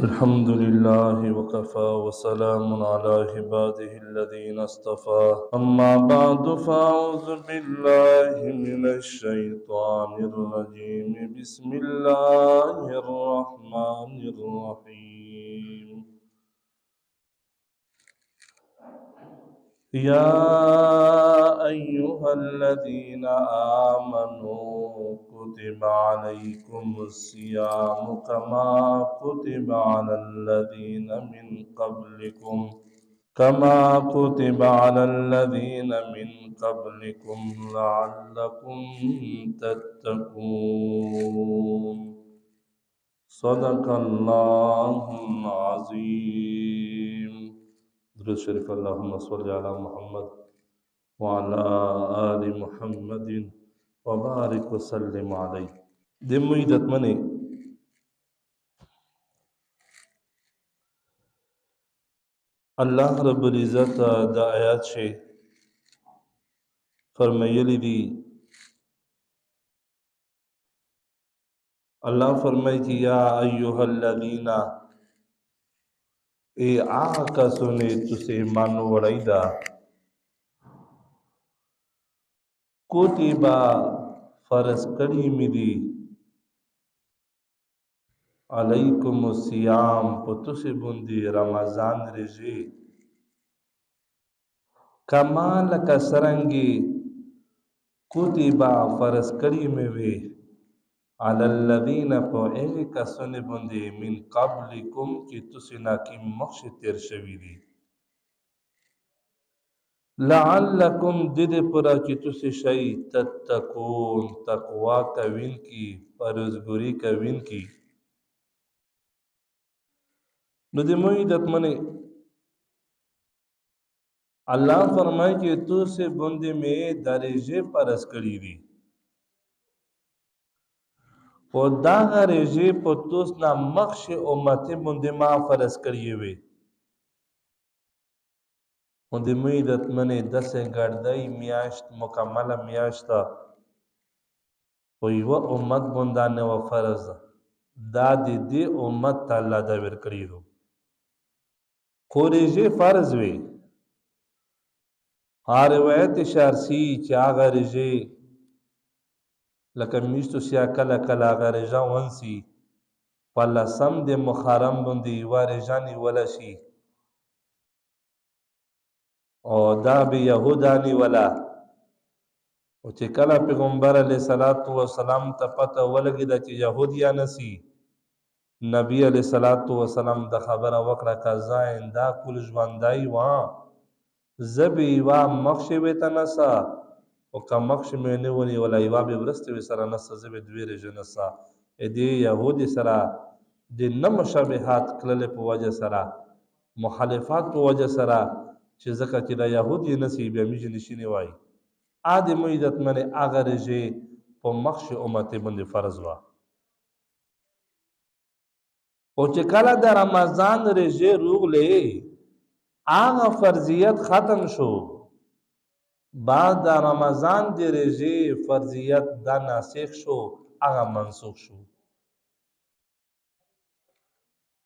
الحمد لله وكفى وسلام على عباده الذين اصطفى أما بعد فأعوذ بالله من الشيطان الرجيم بسم الله الرحمن الرحيم يا أيها الذين آمنوا كتب عليكم الصيام كما كتب على الذين من قبلكم لعلكم تتقون صدق الله العظيم. درود شریف اللهم صل على محمد وعلى آل محمد وبارك وسلم علیه. د مویدت منی الله رب العزت د آیات شي فرمایلی دی. الله فرمائی کہ یا ایها الذین، اے آقا کسونے تسے ایمان وڑائی دا، کتبا فرض کری می دی، علیکم الصیام پتس بندی رمضان رجی، کما لکا سرنگی کتبا فرض کری می وی، علی الذین پو اے کسون بندی من قبلکم کی تسنا کی مخش تیر شوی دی، لعلکم دد پرا کی تس شئی تتقون تقوا کوین کی پرزگوری کوین کی. نو دی مویدت منی اللہ فرمائے کہ تو سے بندے میں درجے پرس کری دی، و دا رجے پتوس نا مخش امت بندے ما فرس کریے وے. و دی مویدت منی دس گردائی میاشت مکمل میاشتا و یو امت بندانے و فرض دا دی امت تا اللہ دا ور کری دو. خو رجے فرض وے ہاں روایت شارسی چا آغا رجے لکه میشتو سیا کلا کلا آغا رجا ونسی پالا سم دے مخارم بندی یوا رجانی ولا شی او دا بی یهودانی ولا او چه کلا پیغمبر علیہ السلام تا پتا ولگی دا چه یهودیا نسی، نبی علیہ السلام دا خبر وکړه کازائن دا کل جواندائی وان زبی ایوا مخش ویتا نسا او که مخش میں نونی ولا ایوا بی برست وی سرا نسا زبی دوی رجو نسا دی یهودی سرا دی نمشابهات کلل پو وجه سرا مخالفات پو وجه سرا چه زکا چه دا یهودی نسی بی امیجی نشینی وائی آدی مویدت من آغا رجی پو مخش امتی بند فرض وا. او چه کلا دا رمضان رجی روغ لے آغا فرضیت ختم شو، بعد دا رمضان دی رجی فرضیت دا ناسخ شو آغا منسوخ شو.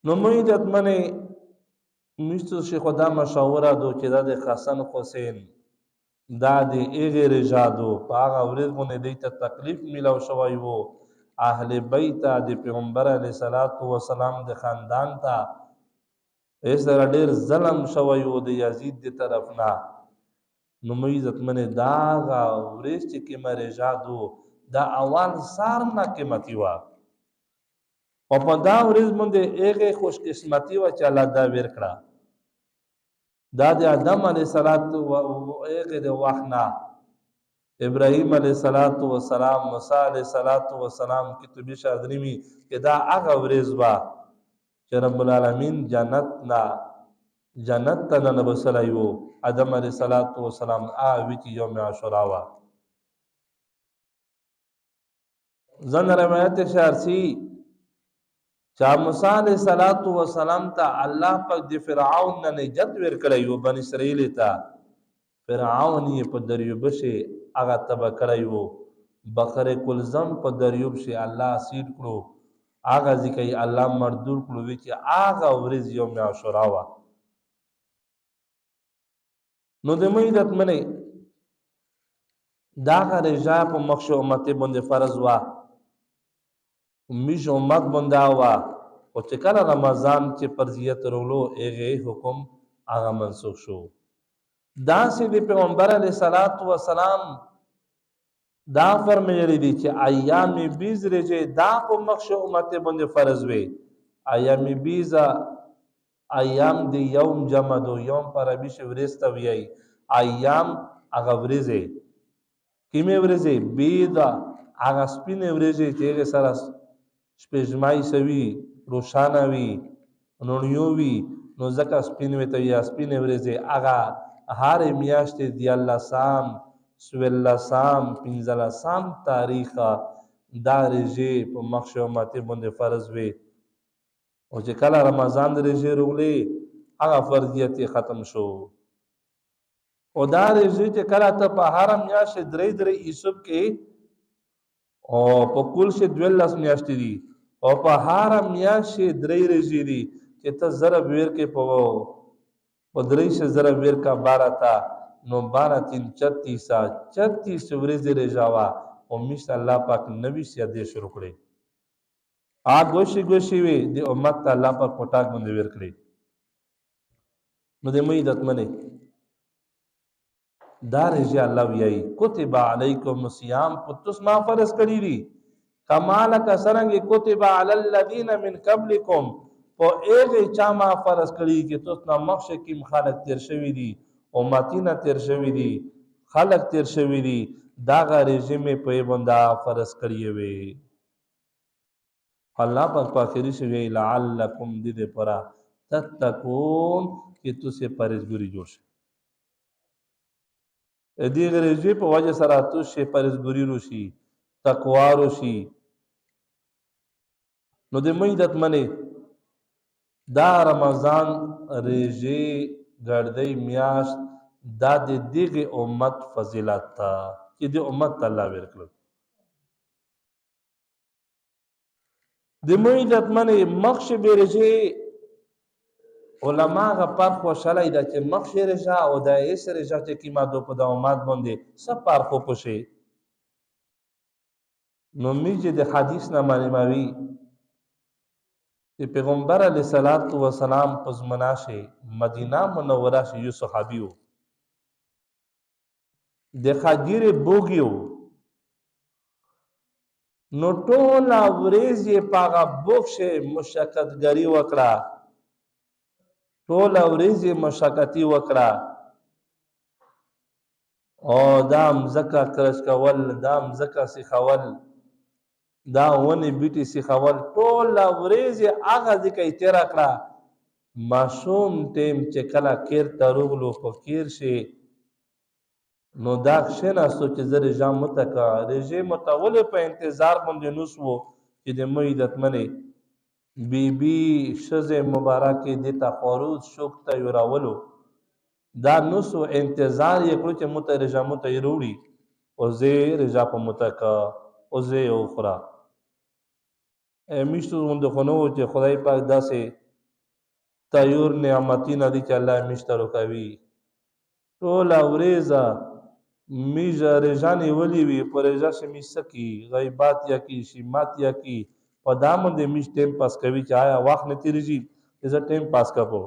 نو مویدت من مشتو شیخ دا مشاورہ دو چه دا دی خسن حسین دا دی ایغی رجا دو پا آغا ورد گونه دیتا تکلیف ملاو شوائی وو اہل بیتا دی پیغمبر علیہ السلام دی خاندان تا اس طرح دیر ظلم شوائی وو دی یزید دی طرفنا. نو مویزت من دا آغا ورد چه کما رجا دو دا اول سارنا قیمتی وا و پا دا ورد من دی ایغی خوش قسمتی وا چه اللہ دا ورکڑا دا دی آدم علیہ السلام دی وحنا ابراہیم علیہ السلام موسیٰ علیہ السلام کی تو بیش آدمی کہ دا آغا ورز با کہ رب العالمین جنت تا نبسلائیو آدم علیہ السلام آوی کی یوم عاشوراوا. زن روایت شارسی چا موسیٰ علیہ السلام تا اللہ پاک دی فرعون نا نجات ورکڑیو بن اسرائیل تا فرعون یہ پا دریوب شے اگا تبا کڑیو بقر کلزم پا دریوب شے اللہ سیٹ کرو هغه ځکه یې الله مردور کړو وی چې هغه ورځ یوم عاشورا وه. نو د مې عزتمنۍ دغه رژه په مخش امتې باندې فرض وه، میش امت باندې وه، خو چې کله رمضان چې فرضیت راغلو هغې حکم هغه منسوخ شو. داسې د پیغمبر علیه صلات وسلام دا فرمیلی دي چې ایام بیز رژې دا په مخش امتې باندې فرض وي. ایام بیزه ایام د یوم جمع دو، یوم په عربي کې ورځ ته وایي، ایام هغه ورځې کومې ورځې؟ بیده هغه سپینې ورځې چې هغې سره سپېږمۍ سوي روښانه وي رڼیو وي، نو ځکه سپین وې ته یا سپینې ورځې. هغه هرې میاشتې دیارلسم، څوارلسم، پنځلسم تاریخه دا رژې په مخش امتې باندې فرض وي. او چې کله رمضان د رژې راغلی هغه فرضیت یې ختم شو. او دا رژې چې کله ته په هره میاشت درې درې حساب کې او په کل شي 12 میاشتې دي او په هره میاشت درې رژې دي چې ته ضرب ویر کې په درې شي ضرب ویر کا 12 تا نو 12 3 36 ورځې رژه وه او میشت الله پاک 29 یا دې شروع کړې. گوشی گوشی وی دی امت تا اللہ پاک پٹاک بندے ویر کری. نو دی مئی دتمنی دا رجی اللہ ویائی کتب علیکم الصیام پتس ما فرض کری دی کمالا کا سرنگی کتب علی الذین من قبلکم پو ایغ چا ما فرض کری کہ تسنا مخش کم خالق تیر شوی دی امتینا تیر شوی دی خالق تیر شوی دی داغا رجی میں پوی بندہ فرض کریے وی. اللہ پاک پاکری سے وی لعلکم دیدے پرا تتکون کہ تُسے پرزگوری جوڑ شے. دیگر رجوی پا وجہ سرا تُسے پرزگوری روشی تقوی روشی. نو دے مجدت منی دا رمضان رجی گردی میاش دا دے دیغ امت فضیلت تا کہ دے امت تا اللہ برکلو. د مې عزتمنې مخش به رژې علما هغه فرق وشلی ده چې مخش رژه او د ایس رژه چې کومه دو په دوامات باندې څه فرق وپوښي. نو میجې د حدیث نه معلوموي چې پیغمبر علیه صلات وسلام په زمانه کې مدینه منوره کې یو صحابي و د خاجر بوګي و نو ټوله ورځ یې په هغه بوکشې مشقتګري وکړه، ټوله ورځ یې مشقتي وکړه او دا مځکه کرش کول، دا مځکه سیخول، دا ونې بیټې سیخول، ټوله ورځ یې هغه ځکه یې تېره کړه. ماشوم ټیم چې کله کیر ته روغلو په کیر شي نو دا کښېناستو چې زه رژه مته که رژې مته ولې په انتظار باندې نوس و چې د مې عزتمنې بی بی ښځې مبارکې دې ته خروج شوق ته یې راولو دا نوس و انتظار یې کړو چې مته رژه مته یې راوړي او زه یې رژه په مته که او زه یې وخوره. میشتو غوندې خو نه و چې خدای پاک داسې تیور نعمتونه دي چې الله میشته راکوي. ټوله ورځه میژه رژه نیولې وي په رژه چې میش څه کي غیبات یا کي شیمات یا کي په دا باندې میش ټایم پاس کوي چې آیا وخت نه تېرېږي چې زه ټایم پاس کوم.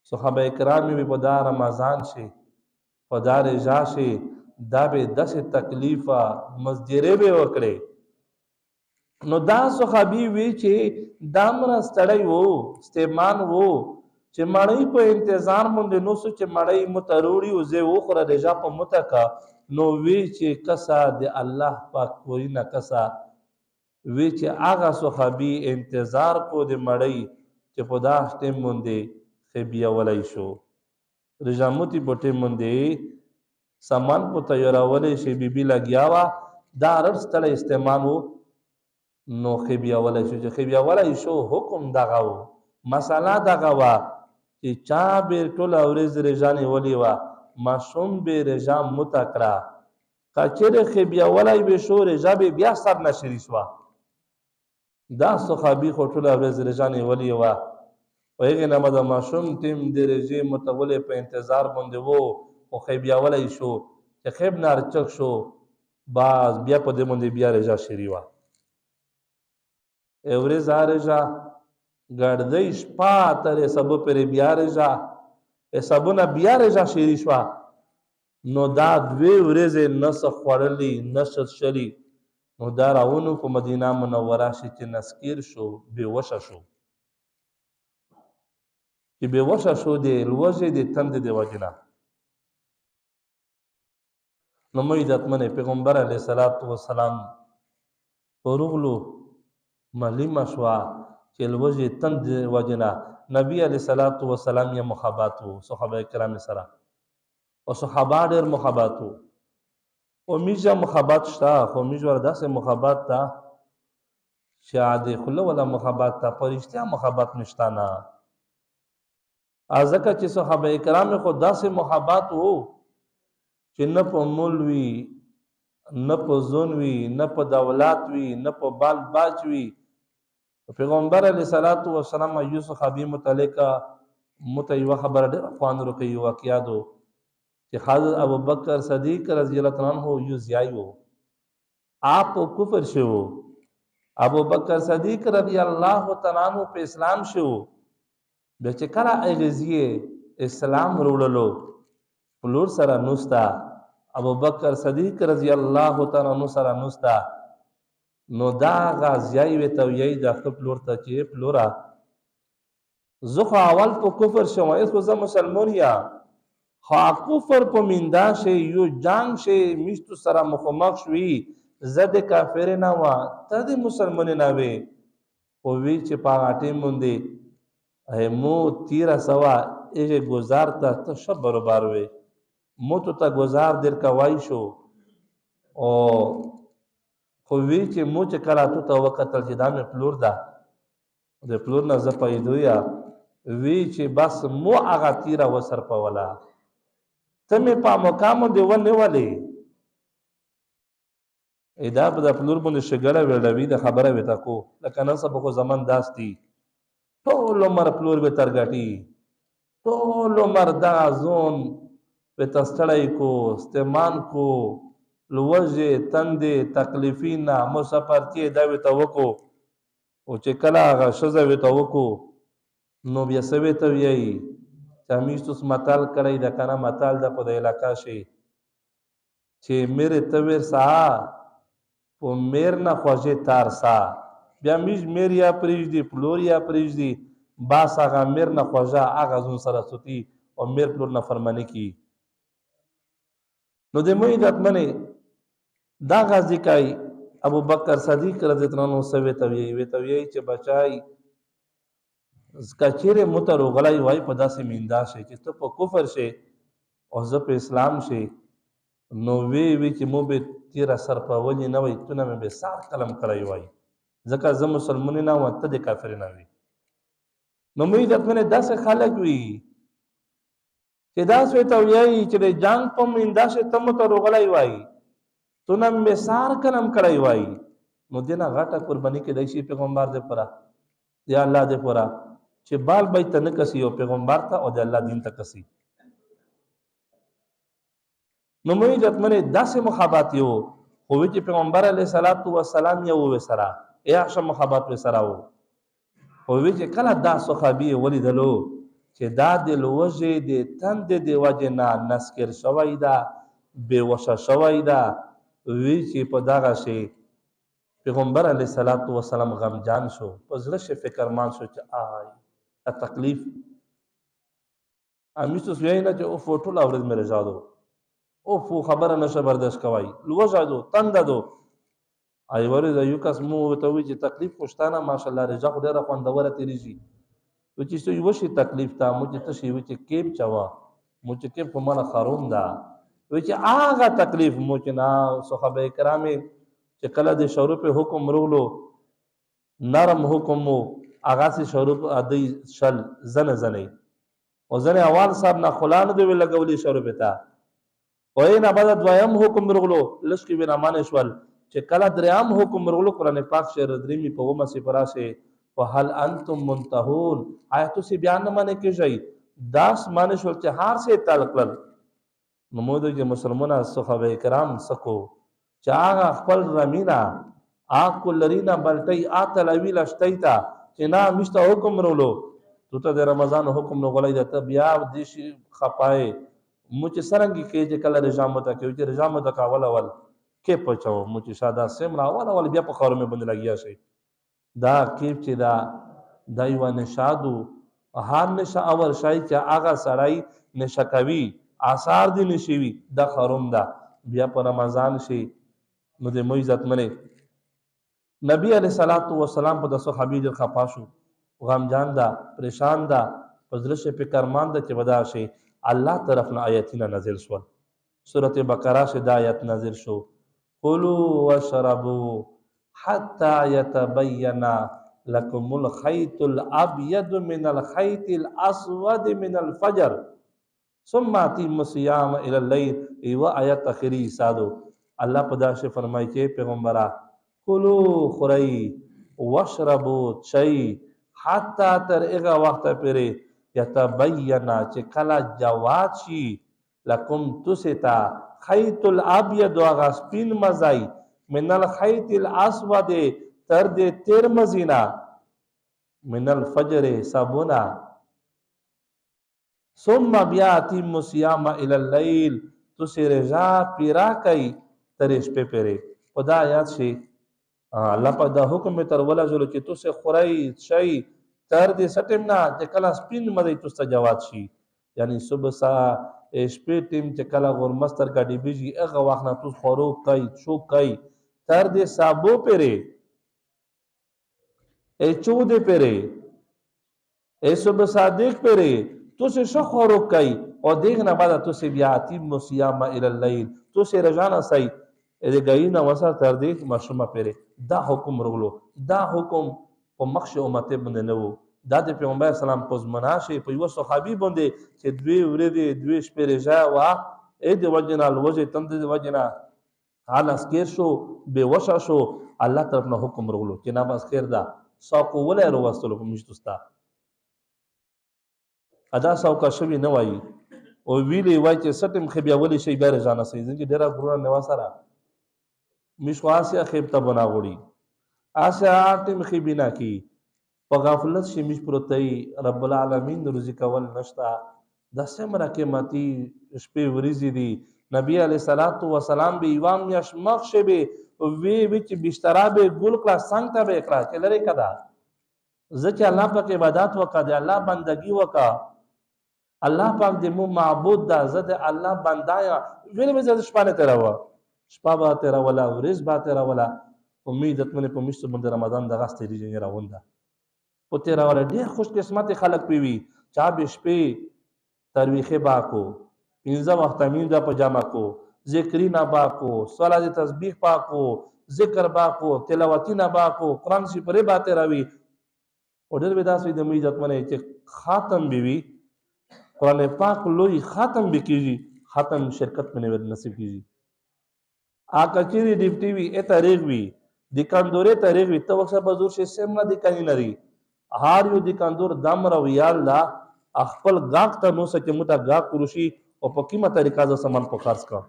صحابه کرام یې په دا رمضان شي په دا رژه شي دا به داسې تکلیفه مزدیرې به وکړې. نو دا صحابي وی چې دا مره ستړی و ستیمان و چې مړی په انتظار باندې نو سو چې مړی متروړي او زه وخوره رژه په مته کا نو وی چې کسا د الله پاک کوئی نه کسا وی چې هغه صحابي انتظار کو د مړی چې په دا ټیم باندې خبیا ولای شو رژه موتی په ټیم باندې سامان په تیارولې شي بیبي لګیا وا دا رد ستړی استعمال وو نو خبیا ولای شو چې خبیا ولای شو حکم دغه وو مساله دغه وا چې چا به ټوله ورځ رژه نیولې وه ماشوم به رژه مته کړه که چېرې خبیا ولی به شو رژه به بیا سر نه شري شوه دا صحابي خو ټوله ورځ رجا نیولې وه په هغې نه به د ماشوم ټیم د رژې متولې په انتظار باندې و خو خیبیاولی شو چې خیب نه ارچک شو باز بیا په دې باندې بیا رژا شري وه ورځ رژا ګړدۍ شپه تر حسابو پرې بیا رژا حسابونه بیا رژا شري شوه نو دا 2 ورځې نه څه خوړلي نه څه څښلي نو دا راونو په مدینه منوره شي چې نسکیر شو بېوشه شو چې بېوشه شو د لوږې د تندې د وجې نه نو مې عزتمنې پیغمبر علیه صلات وسلام په روغلو معلومه شوه چې لوږې تند د وجې نه نبي علیه صلات وسلام یې محبت و صحابه کرام سره او صحابه ډېر محبت و او میجه محبت شته خو میج ور داسې محبت ته چې عادي خوله ولا محبت ته په رښتیا محبت نشته نه ځکه چې صحابه کرام خو داسې محبت و چې نه په مول وي نه په زون وي نه په دولت وي نه په بال باج وي پیغمبر علیه صلات وسلام یو صحابي متعلق مته یوه خبره ډېره خوند ورکوي یو واقعه دو کہ حضرت ابو بکر صدیق رضی اللہ عنہ ہو یو زیائی ہو آپ کفر سے ہو ابو بکر صدیق رضی اللہ عنہ پہ اسلام سے ہو بیچے کلا اغزیه اسلام روڑلو پلور سرا نستا ابو بکر صدیق رضی اللہ عنہ سرا نستا نو دا غازیائی ویتو یی دا پلور تا چی پلورا زخو اول پو کفر سے ہو اس کو زم مسلمون یا خو کفر په مندا شي یو جنگ شي میشتو سره مخامخ شوي زد کافر نه وا ته د مسلمان نه وي خو وی چې په ټیم باندې مو 1300 ایجه گزار ته شب برابر وي مو ته گزار در کوي شو او خو وی چې مو چې کړه ته وخت چې دا مې پلور ده د پلور نه ز پیدا یا وی چې بس مو هغه تیرا وسر په ولا تمه په مقام دی ونه ولې ادا په خپلور باندې شګړه وړوي د خبره وتا کو لکه نن سبا کو زمان داستی ټول عمر خپلور به ترګټي ټول عمر دا زون په تستړی کو استعمال کو لوجه تندې تکلیفینا مسافرتی دا وتا وکو او چې کله هغه شزه وتا وکو نو بیا سوي ته وی چامیشتوس متال کړی د کنه متال د په د علاقہ شي چې میرے تویر سا په میر نه خوځه تار سا بیا میج میریا پریج دی پلوریا پریج دی باس هغه میر نه خوځه هغه زون سره سوتی او میر پلور نه فرمانی کی نو د مې داتمنه دا غازی کای ابو بکر صدیق رضی الله عنه سوي توی چې بچای کچېره متر غلای وای په داسې میندا شي چې ته په کفر شي او زه په اسلام شي نو وی چې مو به تیر سر په ونی نه وای تونه مې به سار کلم کړی وای ځکه زه مسلمان نه وم ته د کافر نه وي نو مې دتمنه داسې خلک وي چې داسې ته وی چې د جنگ په میندا شي ته متر غلای وای تونه مې سار کلم کړی وای نو دینه غټه قرباني کې د شي پیغمبر دې پرا یا الله دې پرا چې بال بیت نه کسي او پیغمبر ته او د الله دین ته کسي نو مې دتمنه داسې محبت یو خو چې پیغمبر علیه صلوات و سلام یو وسرا یا ش محبت وسرا وو خو چې کله دا صحابي ولیدلو چې دا د لوجه د تند د وجه نه نسکر شوی دا بېوشه شوی دا وی چې په دغه شی پیغمبر علیه صلوات و سلام غمجان شو په زړه شي فکرمان شو چې آی تکلیف امیستو سوی نه چې او فوټو لا ورځ مې رجادو او فو خبره نشه برداشت کوي لوجادو تنددو ای ورته یو کس مو ته وی چې تکلیف خوشتانه ماشاءالله رجا خو ډیره خوندوره تیریږي و چې څه یو شي تکلیف تا مو چې تشي و چې کیب چوا مو چې کیب په مال خاروم دا و چې هغه تکلیف مو چې نا صحابه کرام چې کله د شروع په حکم رولو نرم حکم مو هغه سي شروع ادي شل زنه او زنه اول صاحب نه خلان دی لګولې شروع پتا او نه بعد دویم حکم رولو لشکې بنا مانشول چې کله دریم حکم ورغلو قرآن پاک شعر دریمي په 9 سپاره سے وهل انتم منتهون آیا تاسو بیا نه منې کېږئ داس معنی شول چې هار سے تعلق لل نو موږ د مسلمانانو صحابه کرام سکو چې هغه خپل رمینا آ کلرینا بلټي آ تلوی لشتای تا چې نه مشته حکم ورولو تو ته د رمضان حکم نو غلای د ته بیا د شي خپای مو چې سرنګي کې چې کله رجام ته کې چې رجام ته کاول اول کې پچاو مو چې ساده سمرا اول بیا په خورمه باندې لګیا شي دا کیف چې دا دایو نشادو هر نشه اور شای چې هغه سړی نشکوي آثار دي نشوي د خروم دا بیا په رمضان شي نو د مو عزت منه نبی علیہ الصلوۃ والسلام په د صحابي د خپاشو غمجان دا پریشان دا پزرش فکرمان دا چې ودا شي الله طرف نه آیتونه نازل شول سورۃ بقره سے دا آیت نازل شو کلوا واشربوا حتى يتبين لكم الخيط الابيض من الخيط الاسود من الفجر ثم اتموا الصيام الى الليل ایو آیت اخری سادو الله پداش فرمای چې پیغمبره کلوا خری واشربوا چای حتی تر اغا وقت پره یتبینا چې کلا جواد شي لکم تستا خیط الابید واغا سپین مزای من الخیط الاسود تر دې تیر مزینا من الفجر سبونا ثم بیا اتم الصيام الى الليل تسی رجا پیرا کئی تر شپه پره خدا آیات شي الله په دا حکم تر ولا جوړ چې تاسو خورای شي تر دې سټیم نه چې کله سپین مده تاسو جواد شي یعنی صبح سا شپې ټیم چې کله غورمستر ګاډي بيجي هغه وخت نه تاسو خورو کوي شو کوي تر دې سابو پره ای چودې پره ای صبح صادق پره تاسو شو خورو کوي او دغه نه بعد تاسو بیا اتم صيام الى الليل تاسو رجانا صحیح دې غینا وسه تر دې مشرومه پره دا حکم رغلو دا حکم په مخش امت باندې نو دا د پیغمبر اسلام په زمناشه په یو صحابي باندې چې دوی ورې دوی شپې رجا وا اې د وجنا الوجه تند د وجنا حال اسکیر شو بے وشا شو الله طرف نه حکم رغلو چې نا بس خیر دا ساقو ولې وروستلو په مشتستا ادا ساقو شوی نه وای او ویلې وای چې سټم خبي اولی شي بیر ځانه سي ځکه ډیره ګورونه نه وسره مشواسه خیبته بنا غوړي آسه ټیم خبينا کی په غفلت شي مش پروتای رب العالمین رزق کول نشتا د سمره کې ماتي شپې وريزي دي نبی علیہ الصلوۃ والسلام به ایوام یش مخشبه وی وچ بستر به ګل کلا څنګه ته به کړه چې لری کدا ځکه الله پاک عبادت وکړه الله بندگی وکړه الله پاک دې مو معبود دا زد الله بندایا ویل به زد شپانه تراوه شپه به تراولا ورځ به تراولا امید اتمنه په مشت باندې رمضان د غاستې ریجن راونده په تراولا ډېر خوش قسمت خلک پیوي چا به شپې ترویخه باکو پنځه وخت امین دا پجامه کو ذکرین باکو صلات تسبیح پاکو ذکر باکو تلاوتین باکو قران سی پرې باته راوي او ډېر وداسوي د امید اتمنه چې خاتم بیوي قران پاک لوی ختم بکیږي ختم شرکت میں نصیب کیږي آکا چیری ډیپټي وی ا تاریخ وی د کندورې تاریخ وی تو وخت بزور شي سم نه د کانی نری هار یو د کندور دم رو یال لا خپل غاق ته نو سکه متا غاق کروشي او په کیمه طریقه ز سامان په خرڅ کا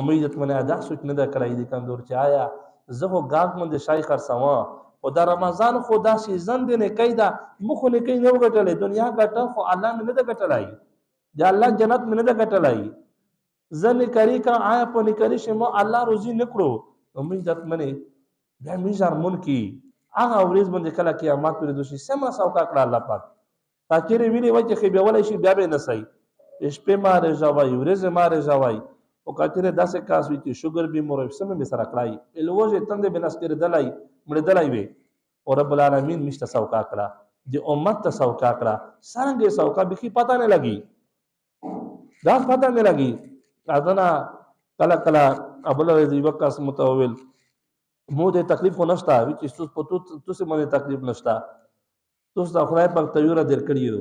امید ته ادا سوچ نه دا کړای د کندور چې آیا زه غاق مند شای خرڅوا او د رمضان خدا سیزن دی نه کیدا مخ نه کین نو غټلې دنیا غټه خو الله نه ده غټلای دی الله جنت نه ده غټلای زن کری کا آیا په نکری شمو الله روزي نکړو امید ته منه بیا میزار مون کی هغه ورځ باندې کله قیامت پر دوشي سم سوکا کړه الله پاک تاکي ویلي وجه خې به ولای شي بیا به نه صحیح شپې ماره ځوای ورځ ماره ځوای او کاتره داسې کاس وی چې شوګر به مور سم به سره کړای الوجه تند به نسکر دلای مړ دلای وي او رب العالمین مشت سوکا کړه د امت ته سوکا کړه څنګه سوکا به کی پتا نه لګي دا پتا نه لګي اذنا کلا کلا ابل رضی وقاص متول مو دې تکلیف نشتا چې تاسو په تاسو باندې تکلیف نشتا تاسو د خدای په تیور در کړیو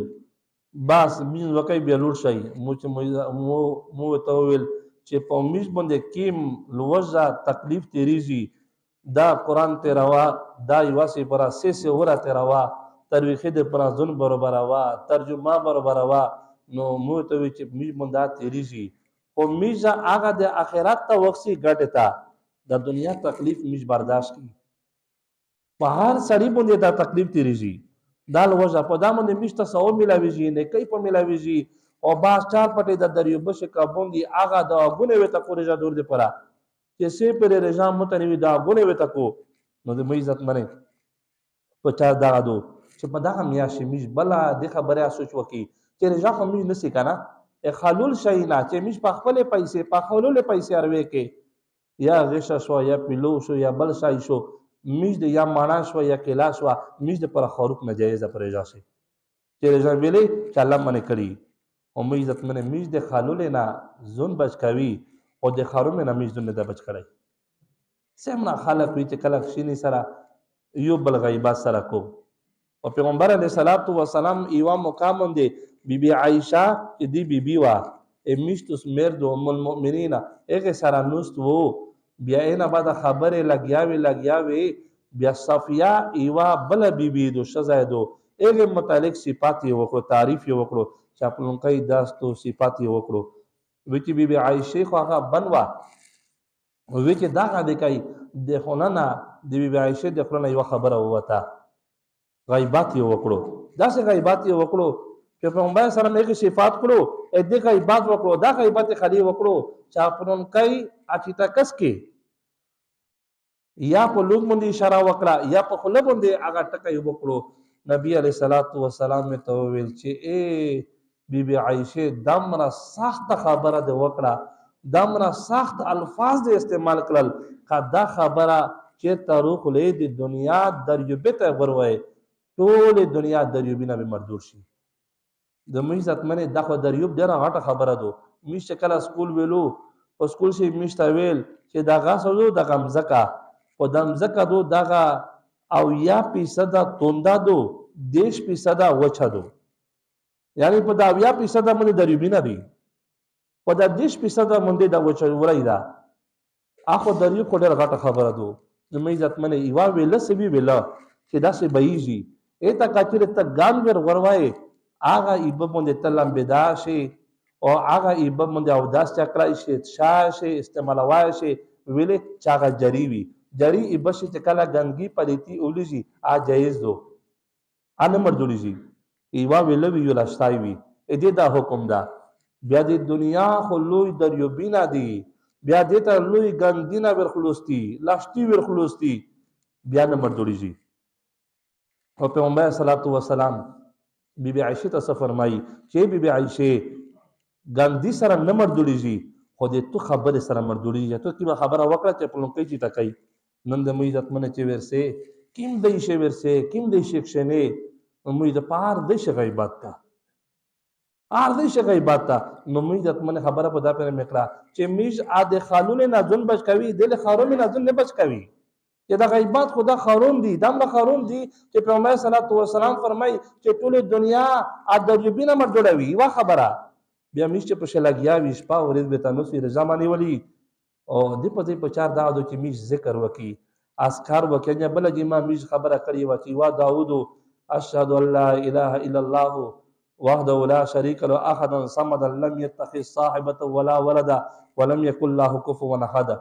بس مين وکي به لور شي مو چې مو ته ویل چې په میش باندې کیم لوجه تکلیف تیریږي دا قرآن تیروا دا یوه سپره سه سوره تیروا ترویخي د پرازون برابروا ترجمه برابروا نو موږ ته وایي چې میش باندې دا تیریږي خو میش هغه د آخرت ته وخسي ګټې ته د دنیا تکلیف میش برداشت کړي په هر سړي باندې دا تکلیف تیریږي دا لوجه په دا باندې میش ته ثواب میلاویږي نیکۍ په میلاویږي او باز چار پټې د دریوبه شکا باندې هغه د اګونه وې ته کو رجا دور دی پره چې سه پر رجا متنوي د اګونه وې ته کو نو د مې عزت منه په چا دا دو چې په دغه میاشې میش بلا د خبره سوچ وکي چې رجا خو میش نسی کنه خلول شینا چې میش په خپل پیسې په خلول پیسې اروي کې یا غش شو یا پیلو شو یا بل شای شو میش د یا مانا شو یا کلا شو میش د پر خروق ناجایز پر رجا سي چې رجا ویلې چې الله منه کړی او مې عزت منه میش د خالول نه زون بچ کوي او د خاروم نه میش زون نه بچ کړی سمنا خلق وی چې کله شینی سره یو بل غیبات سره کو او پیغمبر علیه الصلاۃ والسلام ایوا مقام دی بیبي عائشه چې دی بیبي وا میشتوس مرد ام المؤمنین هغه سره نوست وو بیا نه بعد خبره لګیاوي بیا صفیه ایوا بل بیبي دو شزایدو هغه متعلق صفات یې وکړو تعریف یې وکړو چې خپل کوي داستو صفات یې وکړو وی چې بیبي عائشه خو هغه بنوا وی چې دا غا د کوي د خوننا د بیبي عائشه د خلنه یو خبره وته غیبات یې وکړو داسې غیبات یې وکړو چې پیغمبر سره یې صفات کړو ا دې غیبات وکړو دا غیبات خلی وکړو چې خپل کوي اچیتا کس کې یا په لوګ باندې اشاره وکړه یا په خله باندې هغه ټکي وکړو نبی علیہ الصلوۃ والسلام میں تو ویل چې اے بیبي عائشه دمره سخت خبره ده وکړه دمره سخت الفاظ دې استعمال کړل دا خبره چې تاروخ له د دنیا دریوبه ته وروي ټول دنیا دریوبینه به مردود شي د مې عزت منه دغه دریوب ډیره غټه خبره ده میش کله سکول ویلو په سکول شي میش تا ویل چې دا غاسو د غمزکا په دمزکا دو دغه او یا پیسده توندا دو 10% وچا دو یعنی په دا یا پیسده باندې دریوبینه دی په دا 10% باندې دا وچا ورای دا اخو دریوب کو ډیره غټه خبره ده د مې عزت منه ایوا ویل سبي ویل چې دا سه بهيږي اته کاچره ته ګان ور وروي آغا ایبه باندې تلم بدا شي او آغا ایبه باندې او داس چکرای شي شاشه استعمالوای شي ویلې چاغه جری وی جری ایبه شي چې کله ګنګي پلیتی اولیږي ا جایز دو ان مردولیږي ایوا ویل وی یو لاشتای وی ا دې دا حکم دا بیا د دنیا خو لوی دریوبینا دی بیا دې ته لوی ګندینا ورخلوستی لاشتي ورخلوستی بیا نه مردولیږي او پیغمبر صلی الله علیه وسلم بیبي عائشه ته فرمایي چې بیبي عائشه ګاندی سره نه مردولیږي خو دې تو خبره سره مردولیږي ته کی خبره وکړه چې په لونکې چې تکای نن د مې عزت منه چې ورسه کیم دې شی ورسه کیم دې شیخشنه مې د پار د شی غیبت تا ار دې شی غیبت تا نو مې عزت منه خبره په دا پر مکړه چې میش اده خالونه نه ځن بچ کوي دل خاروم نه ځن نه بچ کوي چې دا غیبات خدا خاروم دي دم خاروم دي چې پیغمبر صلی الله علیه وسلم فرمای چې ټول دنیا ادجبینه مرجوړوي وا خبره بیا میشته په شلګیا ویش پا ورځ به تاسو یې زمانه ولی او د په په چار داودو چې میش ذکر وکي اسکار وکي نه بل چې ما میش خبره کړی و چې وا داوود اشهد ان لا اله الا الله وحده لا شريك له احد صمد لم يتخذ صاحبه ولا ولدا ولم يكن له كفوا احد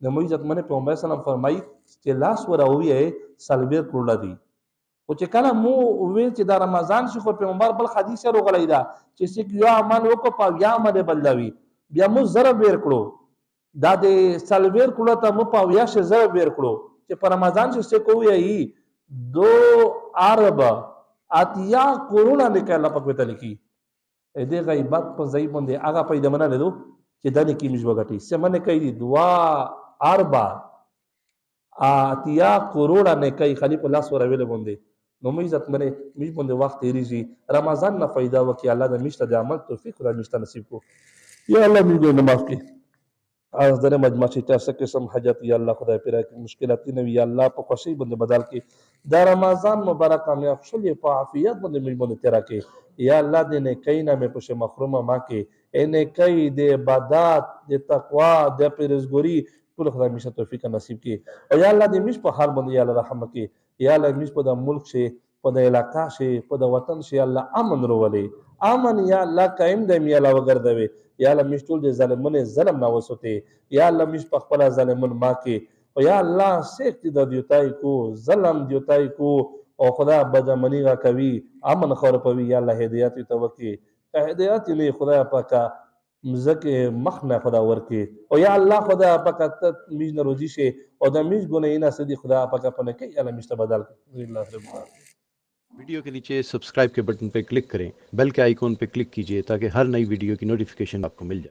د مې عزت منه پیغمبر سلام فرمای چې لاس وراوي سلبیر کړل دي او چې کله مو ویل چې دا رمضان شي خو پیغمبر بل حدیث روغلی دا چې څوک یو عمل وکړي په یا عمل بدلوي بیا مو زره بیر کړو دا د سلبیر کړو ته مو په یا ش زره بیر کړو چې په رمضان شي څوک وایي 2 ارب اتیا کرونا لیکه الله پاک وته لیکي دې غیبت په ځای باندې هغه پیدا منه لیدو چې دنه کې مش وګټي سمنه کوي دعا اربع اتیا کروڑا نه کوي خلی په لاس ورول باندې نو مې عزت منه مش باندې وخت تیریږي رمضان نه फायदा وکي الله د مشته د عمل توفیق را مشته نصیب کو یا الله موږ نه معاف کړي از در مجمع چې تاسو قسم حاجت یا الله خدای پیرا کې مشکلات نه وي یا الله په خوشي باندې بدل کې دا رمضان مبارک کامیاب شولې په عافیت باندې مې باندې تیرا کې یا الله دې نه کینا مې پښه محرومه ما کې ان کوي د عبادت د تقوا د پیرزګوري ټول خدای مشه توفیق نصیب کې او یا الله دې مش په حال باندې یا الله رحم کې یا الله مش په د ملک شي په د علاقہ شي په د وطن شي الله امن ورولې امن یا الله قائم دې می الله وګرځوي یا الله مش ټول دې ظالمونه ظلم نه وسوته یا الله مش په خپل ظالمون ما کې او یا الله سخت د دیوتای کو ظلم دیوتای کو او خدا بدمنی غا کوي امن خور پوي یا الله هدایت توکي که هدایت نه خدا پاکا مزکه مخ نه خدا ورکی او یا الله خدا پاکا ته میز نه روزي شي او د میز ګونه نه سدي خدا پاکا پنه کوي الله مشته بدل کوي الله رب العالمین वीडियो के नीचे सब्सक्राइब के बटन पर क्लिक करें, बेल के आइकॉन पर क्लिक कीजिए ताकि हर नई वीडियो की नोटिफिकेशन आपको मिल जाए।